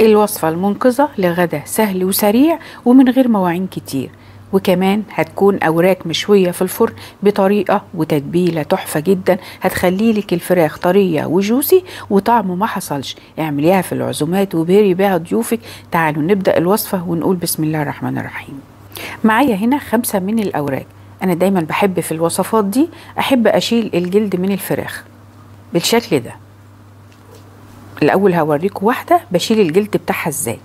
الوصفة المنقذة لغدا سهل وسريع ومن غير مواعين كتير، وكمان هتكون أوراق مشوية في الفرن بطريقة وتتبيلة تحفة جدا، هتخليلك الفراخ طرية وجوسي وطعمه ما حصلش. اعمليها في العزومات وبهري بيها ضيوفك. تعالوا نبدأ الوصفة ونقول بسم الله الرحمن الرحيم. معايا هنا 5 من الأوراق. أنا دايما بحب في الوصفات دي أحب أشيل الجلد من الفراخ بالشكل ده. الأول هوريكم واحدة بشيل الجلد بتاعها ازاي،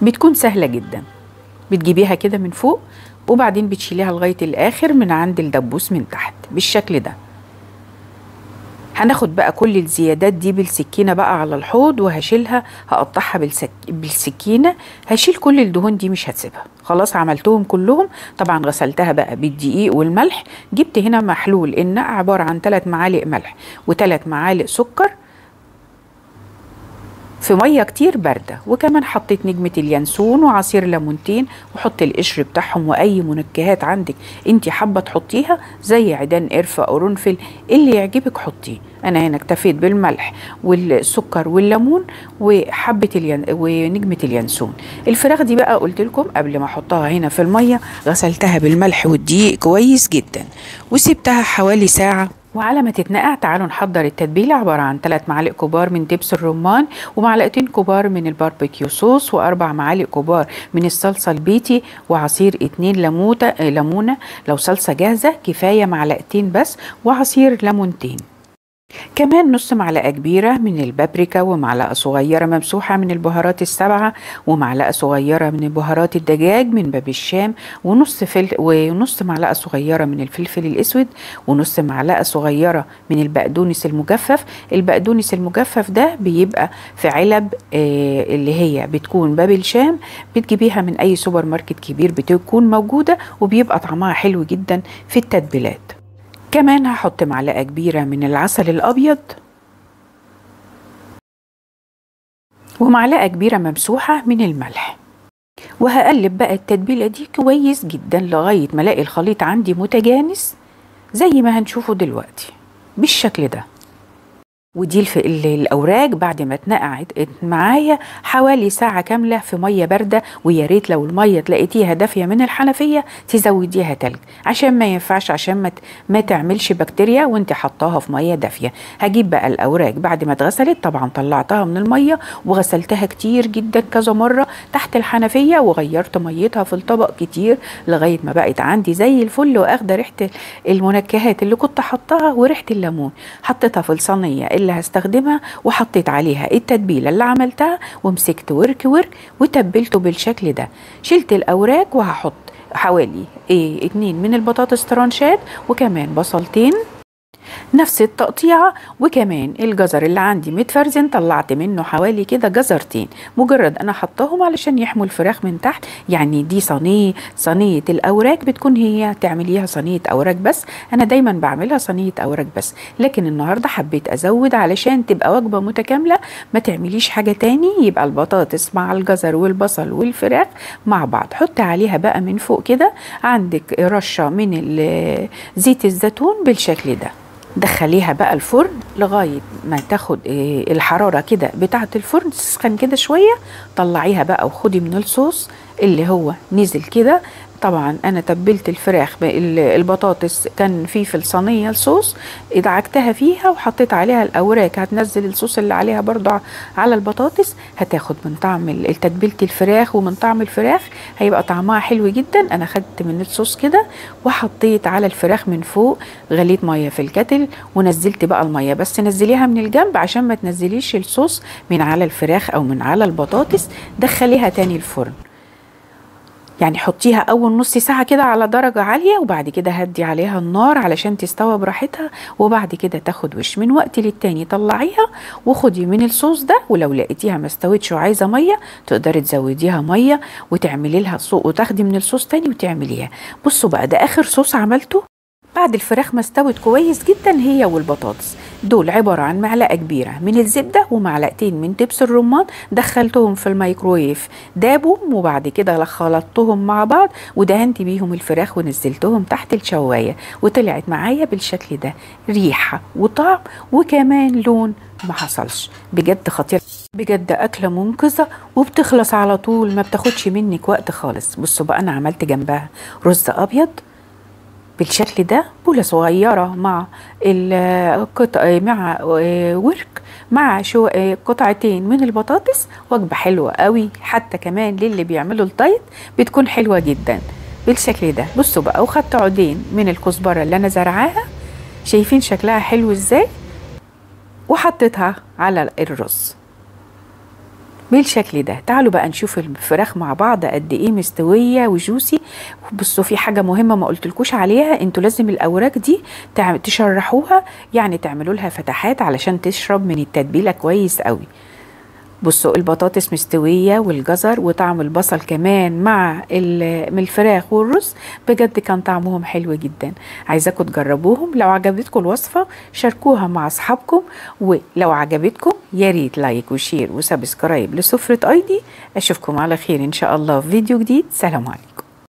بتكون سهلة جدا. بتجيبيها كده من فوق وبعدين بتشيليها لغاية الآخر من عند الدبوس من تحت بالشكل ده. هناخد بقى كل الزيادات دي بالسكينة بقى على الحوض وهشيلها، هقطعها بالسكينة. هشيل كل الدهون دي مش هتسيبها. خلاص عملتهم كلهم. طبعا غسلتها بقى بالدقيق والملح. جبت هنا محلول النقع عبارة عن 3 معالق ملح و3 معالق سكر في ميه كتير بارده، وكمان حطيت نجمه اليانسون وعصير ليمونتين، وحط القشر بتاعهم واي منكهات عندك انت حابه تحطيها زي عيدان قرفه او قرنفل اللي يعجبك حطيه. انا هنا اكتفيت بالملح والسكر والليمون وحبه ونجمه اليانسون. الفراخ دي بقى قلت لكم قبل ما احطها هنا في الميه غسلتها بالملح والدقيق كويس جدا وسبتها حوالي ساعه. وعلى ما تتنقع تعالوا نحضر التتبيلة. عبارة عن 3 معالق كبار من دبس الرمان، ومعلقتين كبار من الباربيكيو صوص، و4 معالق كبار من الصلصة البيتي، وعصير 2 ليمونة. لو صلصة جاهزة كفاية معلقتين بس، وعصير ليمونتين. كمان نص معلقة كبيرة من البابريكا، ومعلقة صغيرة ممسوحة من البهارات ال7، ومعلقة صغيرة من بهارات الدجاج من باب الشام، ونص معلقة صغيرة من الفلفل الأسود، ونص معلقة صغيرة من البقدونس المجفف. البقدونس المجفف ده بيبقى في علب اللي هي بتكون باب الشام، بتجيبيها من أي سوبر ماركت كبير بتكون موجودة، وبيبقى طعمها حلو جدا في التتبيلات. كمان هحط معلقة كبيرة من العسل الأبيض، ومعلقة كبيرة ممسوحة من الملح، وهقلب بقى التتبيلة دي كويس جدا لغاية ما الاقي الخليط عندي متجانس زي ما هنشوفه دلوقتي بالشكل ده. ودي الأوراق بعد ما اتنقعت معايا حوالي ساعة كاملة في مية باردة، ويا ريت لو المية تلاقيتيها دافية من الحنفية تزوديها تلج، عشان ما ينفعش، عشان ما تعملش بكتيريا وانت حطاها في مية دافية. هجيب بقى الأوراق بعد ما اتغسلت، طبعا طلعتها من المية وغسلتها كتير جدا كذا مرة تحت الحنفية، وغيرت ميتها في الطبق كتير لغاية ما بقت عندي زي الفل، واخدة ريحة المنكهات اللي كنت حطاها وريحة الليمون. حطيتها في الصينية اللي هستخدمها، وحطيت عليها التتبيله اللي عملتها، ومسكت ورك وتبلته بالشكل ده. شلت الاوراق وهحط حوالي 2 من البطاطس ترانشات، وكمان بصلتين نفس التقطيعة، وكمان الجزر اللي عندي متفرزن طلعت منه حوالي كده جزرتين، مجرد انا حطاهم علشان يحموا الفراخ من تحت. يعني دي صينية الاوراق بتكون هي تعمليها صينية اوراق بس، انا دايما بعملها صينية اوراق بس، لكن النهاردة حبيت ازود علشان تبقى وجبة متكاملة، ما تعمليش حاجة تاني. يبقى البطاطس مع الجزر والبصل والفراخ مع بعض. حط عليها بقى من فوق كده عندك رشة من زيت الزيتون بالشكل ده. دخليها بقى الفرن لغاية ما تاخد الحرارة كده بتاعة الفرن تسخن كده شوية. طلعيها بقى وخدي من الصوص اللي هو نزل كده. طبعا انا تبلت الفراخ، البطاطس كان في الصينيه الصوص، ادعكتها فيها وحطيت عليها الاوراق، هتنزل الصوص اللي عليها برضو على البطاطس، هتاخد من طعم تتبيله الفراخ ومن طعم الفراخ، هيبقى طعمها حلو جدا. انا خدت من الصوص كده وحطيت على الفراخ من فوق، غليت ميه في الكتل ونزلت بقى الميه، بس نزليها من الجنب عشان ما تنزليش الصوص من على الفراخ او من على البطاطس. دخليها تاني الفرن، يعني حطيها اول نص ساعة كده على درجة عالية، وبعد كده هدي عليها النار علشان تستوى براحتها، وبعد كده تاخد وش. من وقت للتاني طلعيها وخدي من الصوص ده، ولو لقيتيها ما استوتش وعايزة مية تقدري تزوديها مية وتعملي لها صوص، وتاخدي من الصوص تاني وتعمليها. بصوا بقى ده اخر صوص عملته. بعد الفراخ ما استوت كويس جدا هي والبطاطس، دول عبارة عن معلقة كبيرة من الزبدة ومعلقتين من دبس الرمان، دخلتهم في الميكرويف دابوا، وبعد كده خلطتهم مع بعض ودهنت بيهم الفراخ ونزلتهم تحت الشواية، وطلعت معايا بالشكل ده، ريحة وطعم وكمان لون ما حصلش. بجد خطير، بجد أكلة منقذة وبتخلص على طول، ما بتاخدش منك وقت خالص. بصوا بقى أنا عملت جنبها رز أبيض بالشكل ده، بولة صغيرة مع القطع مع ورك مع شو قطعتين من البطاطس، وجبة حلوة قوي حتى كمان للي بيعملوا الدايت بتكون حلوة جدا بالشكل ده. بصوا بقى، وخدت عودين من الكزبرة اللي أنا زرعاها، شايفين شكلها حلو ازاي، وحطيتها على الرز بالشكل ده. تعالوا بقى نشوف الفراخ مع بعض قد ايه مستويه وجوسي. بصوا في حاجه مهمه ما قلتلكوش عليها، انتوا لازم الاوراق دي تشرحوها، يعني تعملوا لها فتحات علشان تشرب من التتبيله كويس قوي. بصوا البطاطس مستويه والجزر وطعم البصل كمان مع من الفراخ والرز، بجد كان طعمهم حلو جدا. عايزاكم تجربوهم، لو عجبتكم الوصفه شاركوها مع اصحابكم، ولو عجبتكم يا ريت لايك وشير وسبسكرايب لسفرة ايدي. اشوفكم على خير ان شاء الله في فيديو جديد. سلام عليكم.